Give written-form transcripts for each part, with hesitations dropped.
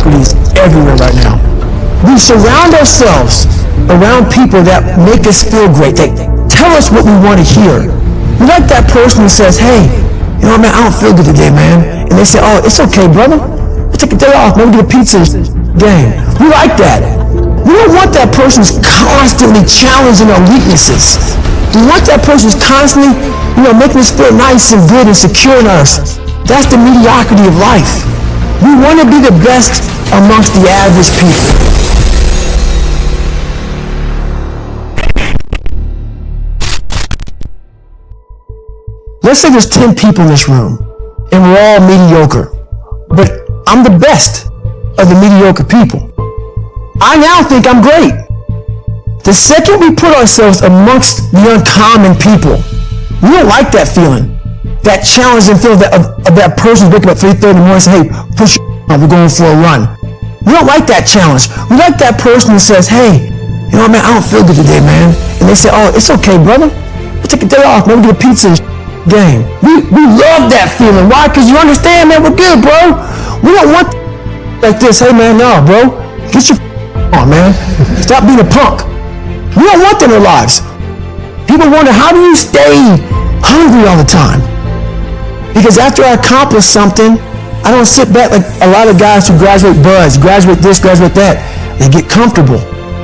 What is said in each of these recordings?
mediocrity is everywhere right now. We surround ourselves around people that make us feel great. They tell us what we want to hear. We like that person who says, hey, you know, man, I don't feel good today, man. And they say, oh, it's okay, brother. We'll take a day off. Maybe get a pizza game. We like that. We don't want that person who's constantly challenging our weaknesses. We want that person who's constantly, making us feel nice and good and secure in us. That's the mediocrity of life. We want to be the best amongst the average people. Let's say there's 10 people in this room, and we're all mediocre, but I'm the best of the mediocre people. I now think I'm great. The second we put ourselves amongst the uncommon people, we don't like that feeling, that challenging feeling of that person waking up at 3:30 in the morning and say, hey, push your on, we're going for a run. We don't like that challenge. We like that person who says, hey, you know, man, I don't feel good today, man. And they say, oh, it's okay, brother. We'll take a day off, maybe get a pizza game. We love that feeling. Why? Because you understand, man, we're good, bro. We don't want like this. Hey, man, no, bro. Get your on, man. Stop being a punk. We don't want that in our lives. People wonder, how do you stay hungry all the time? Because after I accomplish something, I don't sit back like a lot of guys who graduate buds, graduate this, graduate that. They get comfortable.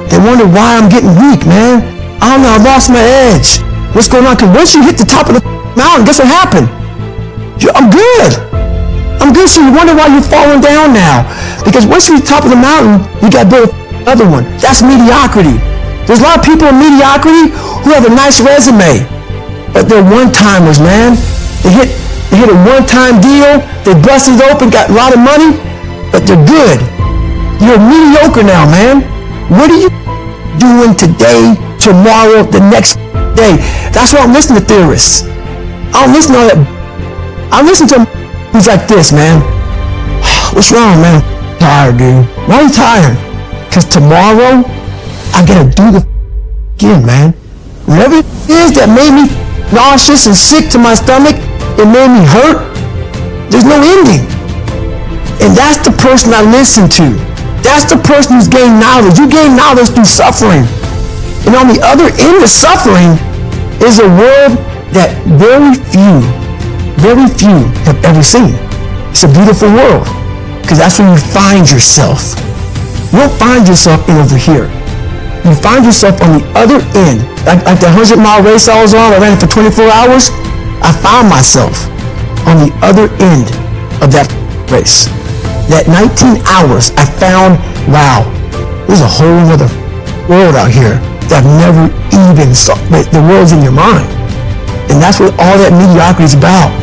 They wonder why I'm getting weak, man. I don't know, I lost my edge. What's going on? Because once you hit the top of the mountain, guess what happened? I'm good. I'm good, so you wonder why you're falling down now. Because once you're at the top of the mountain, you got to build another one. That's mediocrity. There's a lot of people in mediocrity who have a nice resume, but they're one-timers, man. They hit a one-time deal, they busted open, got a lot of money, but they're good. You're mediocre now, man. What are you doing today, tomorrow, the next day? That's why I'm listening to theorists. I don't listen to all that. I listen to who's like this, man. What's wrong, man? I'm tired, dude. Why are you tired? Because tomorrow, I gotta do the again, man. Whatever it is that made me nauseous and sick to my stomach, it made me hurt. There's no ending. And that's the person I listen to. That's the person who's gained knowledge. You gain knowledge through suffering. And on the other end of suffering is a world that very few have ever seen. It's a beautiful world, because that's where you find yourself. You don't find yourself over here. You find yourself on the other end. Like the 100-mile race I was on, I ran it for 24 hours. I found myself on the other end of that race. That 19 hours, I found, wow, there's a whole other world out here that I've never even saw. The world's in your mind. And that's what all that mediocrity is about.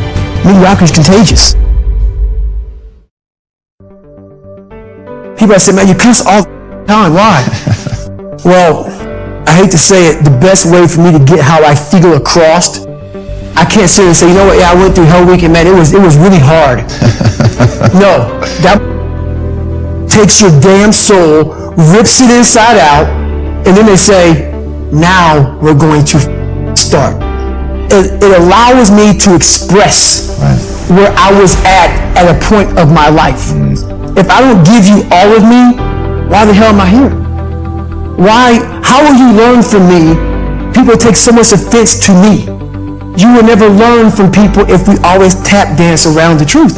Mediocrity is contagious. People say, man, you cuss all the time. Why? Well, I hate to say it, the best way for me to get how I feel across, I can't sit and say, you know what, yeah, I went through hell week and man, it was really hard. No, that takes your damn soul, rips it inside out, and then they say, now we're going to start. It allows me to express where I was at a point of my life. If I don't give you all of me, why the hell am I here? Why? How will you learn from me? People take so much offense to me. You will never learn from people if we always tap dance around the truth.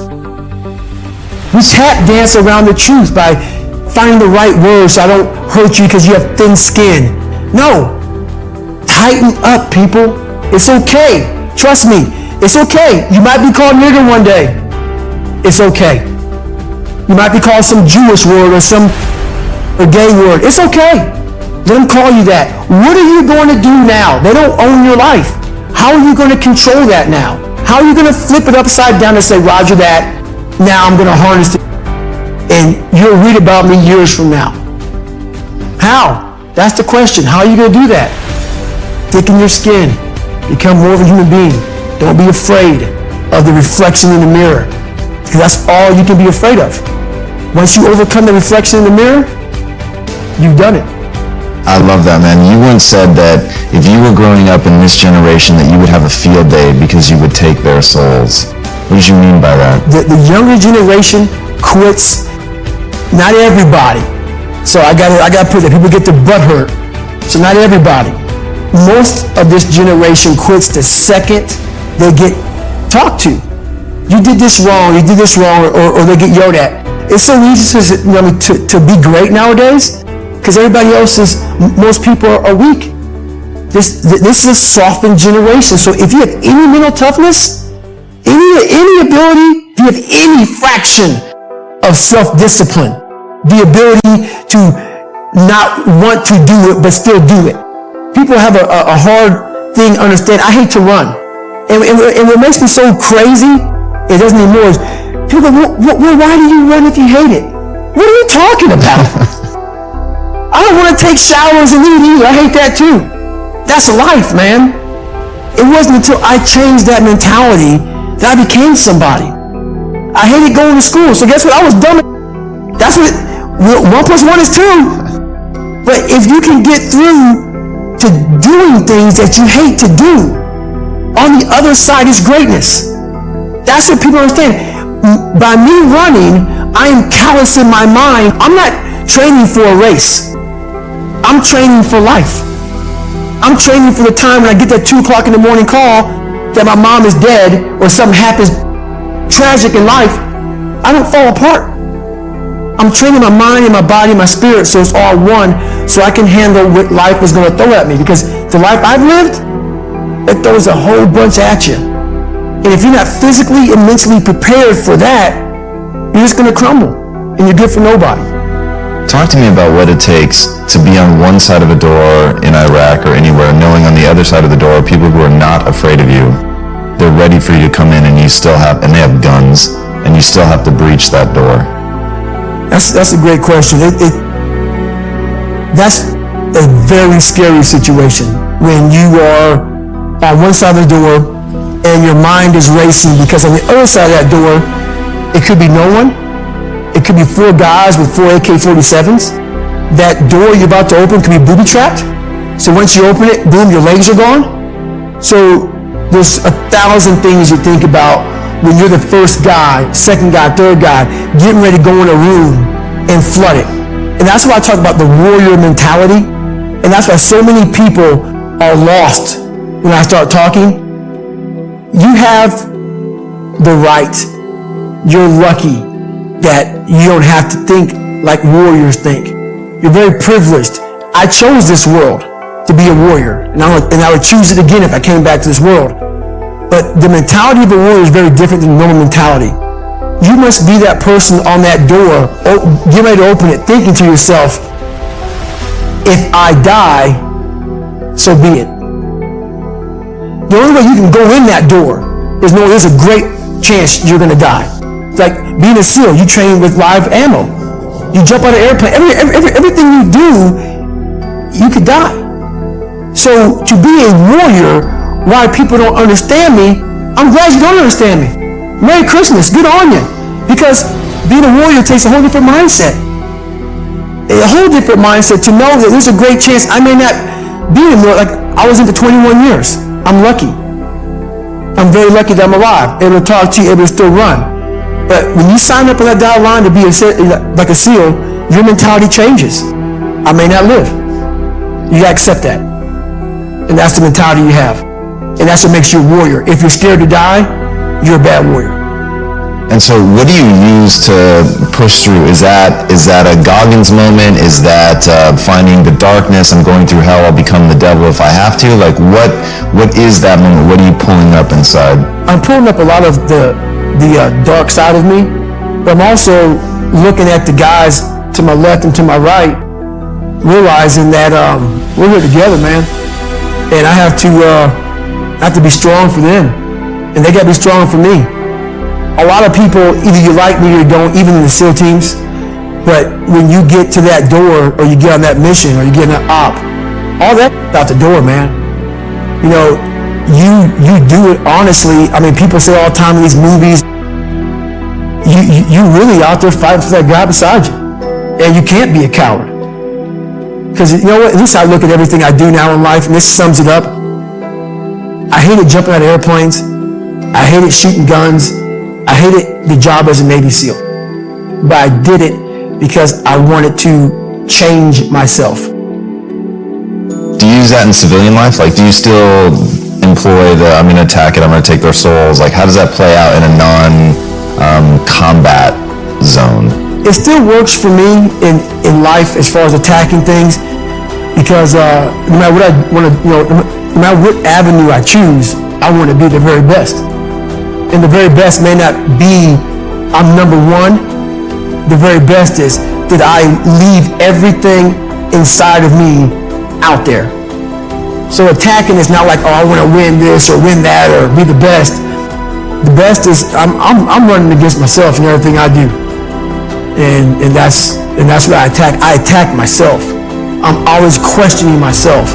We tap dance around the truth by finding the right words so I don't hurt you because you have thin skin. No. Tighten up, people. It's okay. Trust me. It's okay. You might be called nigger one day. It's okay. You might be called some Jewish word or some gay word. It's okay. Let them call you that. What are you going to do now? They don't own your life. How are you going to control that now? How are you going to flip it upside down and say, Roger that, now I'm going to harness it, and you'll read about me years from now? How? That's the question. How are you going to do that? Thicken your skin. Become more of a human being. Don't be afraid of the reflection in the mirror, because that's all you can be afraid of. Once you overcome the reflection in the mirror, you've done it. I love that, man. You once said that if you were growing up in this generation that you would have a field day because you would take their souls. What did you mean by that? The younger generation quits Not everybody. So I got to put that. People get their butt hurt. So not everybody. Most of this generation quits the second they get talked to. You did this wrong, or they get yelled at. It's so easy to be great nowadays because everybody else most people are weak. This is a softened generation. So if you have any mental toughness, any ability, if you have any fraction of self-discipline, the ability to not want to do it but still do it. People have a hard thing to understand. I hate to run. And what makes me so crazy, it doesn't anymore, is people go, why do you run if you hate it? What are you talking about? I don't want to take showers and eat either. I hate that too. That's life, man. It wasn't until I changed that mentality that I became somebody. I hated going to school. So guess what? I was dumb. That's what 1 + 1 is 2. But if you can get through to doing things that you hate to do, on the other side is greatness. That's what people understand. By me running, I am callousing my mind. I'm not training for a race. I'm training for life. I'm training for the time when I get that 2 o'clock in the morning call that my mom is dead or something happens tragic in life. I don't fall apart. I'm training my mind and my body and my spirit so it's all one, so I can handle what life is going to throw at me. Because the life I've lived, it throws a whole bunch at you. And if you're not physically and mentally prepared for that, you're just going to crumble and you're good for nobody. Talk to me about what it takes to be on one side of a door in Iraq or anywhere, knowing on the other side of the door are people who are not afraid of you. They're ready for you to come in and and they have guns, and you still have to breach that door. That's a great question. That's a very scary situation when you are on one side of the door and your mind is racing because on the other side of that door, it could be no one. It could be 4 guys with 4 AK-47s. That door you're about to open could be booby-trapped. So once you open it, boom, your legs are gone. So there's 1,000 things you think about when you're the first guy, second guy, third guy, getting ready to go in a room and flood it. And that's why I talk about the warrior mentality. And that's why so many people are lost when I start talking. You have the right. You're lucky that you don't have to think like warriors think. You're very privileged. I chose this world to be a warrior, and I would choose it again if I came back to this world. But the mentality of a warrior is very different than normal mentality. You must be that person on that door, get ready to open it, thinking to yourself, if I die, so be it. The only way you can go in that door is knowing there's a great chance you're going to die. It's like being a SEAL, you train with live ammo. You jump out of an airplane, everything you do, you could die. So to be a warrior, why people don't understand me, I'm glad you don't understand me. Merry Christmas, good on you. Because being a warrior takes a whole different mindset. A whole different mindset to know that there's a great chance I may not be in there. Like I was in for 21 years. I'm lucky. I'm very lucky that I'm alive, able to talk to you, able to still run. But when you sign up on that dotted line to be like a SEAL, your mentality changes. I may not live. You gotta accept that. And that's the mentality you have. And that's what makes you a warrior. If you're scared to die, you're a bad warrior. And so what do you use to push through? Is that a Goggins moment? Is that finding the darkness? I'm going through hell, I'll become the devil if I have to? Like what is that moment? What are you pulling up inside? I'm pulling up a lot of the dark side of me, but I'm also looking at the guys to my left and to my right, realizing that we're here together, man. And I have to be strong for them, and they got to be strong for me. A lot of people, either you like me or you don't, even in the SEAL teams, but when you get to that door or you get on that mission or you get in that op, all that out the door, man. You know, you do it honestly. I mean, people say all the time in these movies, you really out there fighting for that guy beside you. And you can't be a coward. Because you know what, at least I look at everything I do now in life, and this sums it up. I hated jumping out of airplanes. I hated shooting guns. I hated the job as a Navy SEAL. But I did it because I wanted to change myself. Do you use that in civilian life? Like, do you still employ I'm going to attack it, I'm going to take their souls? Like, how does that play out in a non-combat zone? It still works for me in life as far as attacking things, because no matter what I want to, no matter what avenue I choose, I want to be the very best. And the very best may not be I'm number one. The very best is that I leave everything inside of me out there. So attacking is not like, oh, I want to win this or win that or be the best. The best is I'm running against myself in everything I do, and that's what I attack. I attack myself. I'm always questioning myself.